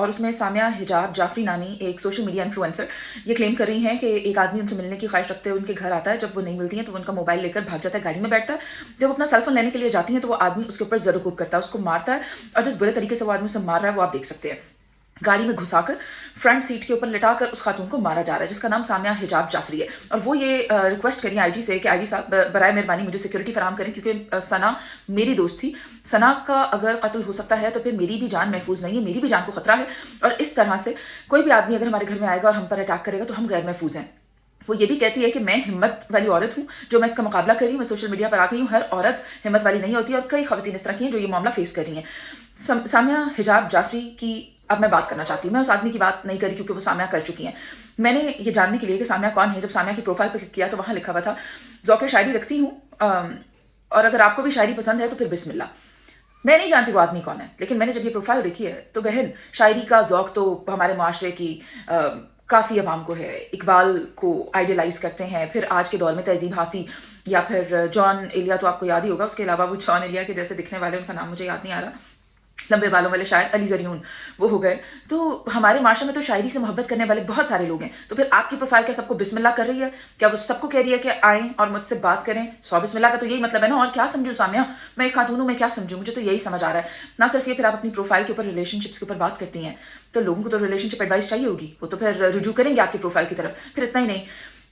اور اس میں سامیہ حجاب جعفری نامی ایک سوشل میڈیا انفلوئنسر یہ کلیم کر رہی ہیں کہ ایک آدمی ان سے ملنے کی خواہش رکھتے ہوئے ان کے گھر آتا ہے. جب وہ نہیں ملتی ہیں تو وہ ان کا موبائل لے کر بھاگ جاتا ہے, گاڑی میں بیٹھتا ہے. جب وہ اپنا سیل فون لینے کے لیے جاتی ہیں تو وہ آدمی اس کے اوپر زد و کوب کرتا ہے, اس کو مارتا ہے, اور جس برے طریقے سے وہ آدمی اسے مار رہا ہے وہ آپ دیکھ سکتے ہیں. گاڑی میں گھسا کر فرنٹ سیٹ کے اوپر لٹا کر اس خاتون کو مارا جا رہا ہے جس کا نام سامیہ حجاب جعفری ہے. اور وہ یہ ریکویسٹ کری آئی جی سے کہ آئی جی صاحب برائے مہربانی مجھے سیکورٹی فراہم کریں, کیونکہ ثنا میری دوست تھی. ثنا کا اگر قتل ہو سکتا ہے تو پھر میری بھی جان محفوظ نہیں ہے, میری بھی جان کو خطرہ ہے, اور اس طرح سے کوئی بھی آدمی اگر ہمارے گھر میں آئے گا اور ہم پر اٹیک کرے گا تو ہم غیر محفوظ ہیں. وہ یہ بھی کہتی ہے کہ میں ہمت والی عورت ہوں جو میں اس کا مقابلہ کر رہی ہوں, میں سوشل میڈیا پر آ گئی ہوں. ہر عورت ہمت والی نہیں ہوتی, اور کئی خواتین اس طرح کی ہیں جو یہ معاملہ فیس کر رہی ہیں. سامیہ حجاب جعفری کی اب میں بات کرنا چاہتی ہوں. میں اس آدمی کی بات نہیں کری کیونکہ وہ سامیہ کر چکی ہیں. میں نے یہ جاننے کے لیے کہ سامیہ کون ہے, جب سامیہ کی پروفائل پہ کلک کیا تو وہاں لکھا ہوا تھا ذوق شاعری رکھتی ہوں اور اگر آپ کو بھی شاعری پسند ہے تو پھر بسم اللہ. میں نہیں جانتی وہ آدمی کون ہے, لیکن میں نے جب یہ پروفائل دیکھی ہے تو بہن شاعری کا ذوق تو ہمارے معاشرے کی کافی عوام کو ہے. اقبال کو آئیڈیلائز کرتے ہیں, پھر آج کے دور میں تہذیب حافی یا پھر جان ایلیا تو آپ کو یاد ہی ہوگا, اس کے علاوہ وہ جان ایلیا کے جیسے دکھنے والے, ان کا نام مجھے یاد نہیں آ رہا, لمبے بالوں والے شاعر علی زریون, وہ ہو گئے. تو ہمارے معاشرے میں تو شاعری سے محبت کرنے والے بہت سارے لوگ ہیں. تو پھر آپ کی پروفائل کیا سب کو بسم اللہ کر رہی ہے؟ کیا وہ سب کو کہہ رہی ہے کہ آئیں اور مجھ سے بات کریں؟ 100 بسم اللہ کا تو یہی مطلب ہے نا. اور کیا سمجھوں سامیہ, میں ایک خاتون ہوں, میں کیا سمجھوں, مجھے تو یہی سمجھ آ رہا ہے. نہ صرف یہ, پھر آپ اپنی پروفائل کے اوپر ریلیشن شپس کے اوپر بات کرتی ہیں تو لوگوں کو تو ریلیشن شپ ایڈوائس چاہیے ہوگی, وہ تو پھر رجوع کریں گے آپ کی پروفائل کی طرف. پھر اتنا ہی نہیں,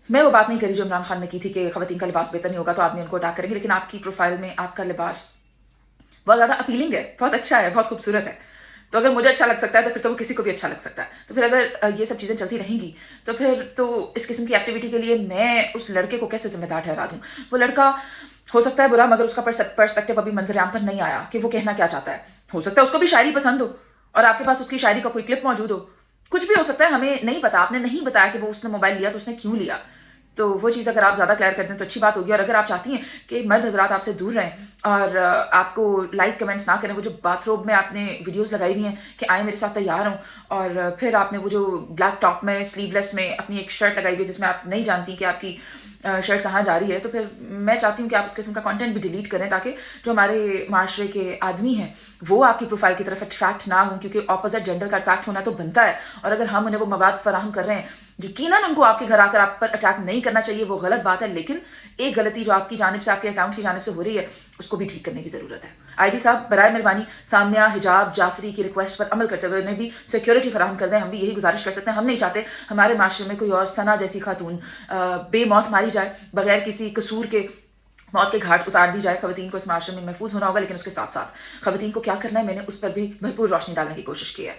میں وہ بات نہیں کری جو عمران خان نے کی تھی کہ خواتین کا لباس بہتر نہیں ہوگا تو آدمی ان کو اٹیک کریں گے, لیکن آپ کی پروفائل میں آپ کا لباس بہت زیادہ اپیلنگ ہے, بہت اچھا ہے, بہت خوبصورت ہے. تو اگر مجھے اچھا لگ سکتا ہے تو پھر تو وہ کسی کو بھی اچھا لگ سکتا ہے. تو پھر اگر یہ سب چیزیں چلتی رہیں گی تو پھر تو اس قسم کی ایکٹیویٹی کے لیے میں اس لڑکے کو کیسے ذمہ دار ٹھہرا دوں؟ وہ لڑکا ہو سکتا ہے برا, مگر اس کا پرسپیکٹیو ابھی منظر عام پر نہیں آیا کہ وہ کہنا کیا چاہتا ہے. ہو سکتا ہے اس کو بھی شاعری پسند ہو اور آپ کے پاس اس کی شاعری کا کوئی کلپ موجود ہو, کچھ بھی ہو سکتا ہے, ہمیں نہیں پتا. آپ نے نہیں بتایا کہ وہ اس نے موبائل لیا تو اس نے کیوں لیا. تو وہ چیز اگر آپ زیادہ کلیئر کر دیں تو اچھی بات ہوگی. اور اگر آپ چاہتی ہیں کہ مرد حضرات آپ سے دور رہیں اور آپ کو لائک کمنٹس نہ کریں, وہ جو باتھ روب میں آپ نے ویڈیوز لگائی ہوئی ہیں کہ آئیں میرے ساتھ تیار ہوں, اور پھر آپ نے وہ جو بلیک ٹاپ میں سلیو لیس میں اپنی ایک شرٹ لگائی ہوئی ہے جس میں آپ نہیں جانتی کہ آپ کی شرٹ کہاں جا رہی ہے, تو پھر میں چاہتی ہوں کہ آپ اس قسم کا کنٹینٹ بھی ڈیلیٹ کریں تاکہ جو ہمارے معاشرے کے آدمی ہیں وہ آپ کی پروفائل کی طرف اٹریکٹ نہ ہوں, کیونکہ اپوزٹ جینڈر کا اٹریکٹ ہونا تو بنتا ہے. اور اگر ہم انہیں وہ مواد فراہم کر رہے ہیں, یقیناً ان کو آپ کے گھر آ کر آپ پر اٹیک نہیں کرنا چاہیے, وہ غلط بات ہے, لیکن ایک غلطی جو آپ کی جانب سے, آپ کے اکاؤنٹ کی جانب سے ہو رہی ہے, اس کو بھی ٹھیک کرنے کی ضرورت ہے. آئی جی صاحب برائے مہربانی سامیہ حجاب جعفری کی ریکویسٹ پر عمل کرتے ہوئے انہیں بھی سیکیورٹی فراہم کر دیں. ہم بھی یہی گزارش کر سکتے ہیں. ہم نہیں چاہتے ہمارے معاشرے میں کوئی اور ثنا جیسی خاتون بے موت ماری جائے, بغیر کسی قصور کے موت کے گھاٹ اتار دی جائے. خواتین کو اس معاشرے میں محفوظ ہونا ہوگا, لیکن اس کے ساتھ ساتھ خواتین کو کیا کرنا ہے, میں نے اس پر بھی بھرپور روشنی ڈالنے کی کوشش کی ہے.